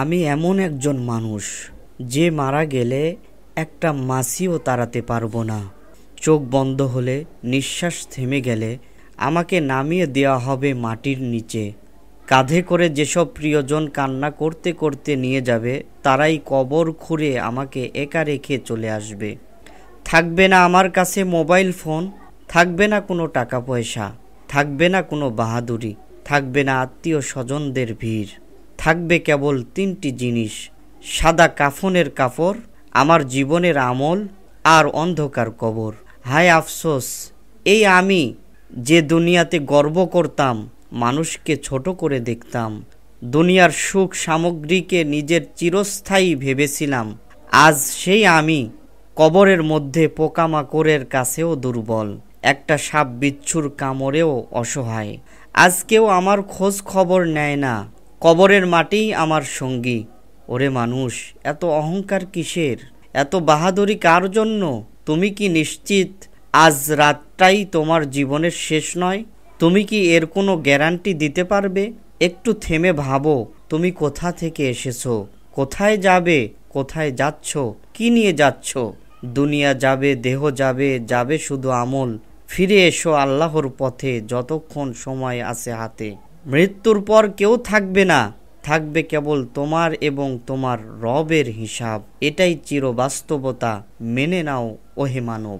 আমি এমন একজন মানুষ যে মারা গেলে একটা মাছিও তাড়াতে পারবো না। চোখ বন্ধ হলে, নিঃশ্বাস থেমে গেলে আমাকে নামিয়ে দেওয়া হবে মাটির নিচে। কাঁধে করে যেসব প্রিয়জন কান্না করতে করতে নিয়ে যাবে, তারাই কবর খুঁড়ে আমাকে একা রেখে চলে আসবে। থাকবে না আমার কাছে মোবাইল ফোন, থাকবে না কোনো টাকা পয়সা, থাকবে না কোনো বাহাদুরি, থাকবে না আত্মীয় স্বজনদের ভিড়। থাকবে কেবল তিনটি জিনিস: সাদা কাফনের কাপড়, আমার জীবনের আমল, আর অন্ধকার কবর। হায় আফসোস, এই আমি যে দুনিয়াতে গর্ব করতাম, মানুষকে ছোট করে দেখতাম, দুনিয়ার সুখ সামগ্রীকে নিজের চিরস্থায়ী ভেবেছিলাম, আজ সেই আমি কবরের মধ্যে পোকামাকড়ের কাছেও দুর্বল, একটা সাপ বিচ্ছুর কামড়েও অসহায়। আজ কেউ আমার খোঁজ খবর নেয় না, কবরের মাটিই আমার সঙ্গী। ওরে মানুষ, এত অহংকার কিসের? এত বাহাদুরি কার জন্য? তুমি কি নিশ্চিত আজ রাতটাই তোমার জীবনের শেষ নয়? তুমি কি এর কোনো গ্যারান্টি দিতে পারবে? একটু থেমে ভাবো, তুমি কোথা থেকে এসেছো, কোথায় যাবে, কোথায় যাচ্ছ, কি নিয়ে যাচ্ছ? দুনিয়া যাবে, দেহ যাবে, যাবে শুধু আমল। ফিরে এসো আল্লাহর পথে যতক্ষণ সময় আছে হাতে। মৃত্যুর পর কেউ থাকবে না, থাকবে কেবল তোমার এবং তোমার রবের হিসাব। এটাই চিরবাস্তবতা, মেনে নাও ওহে মানব।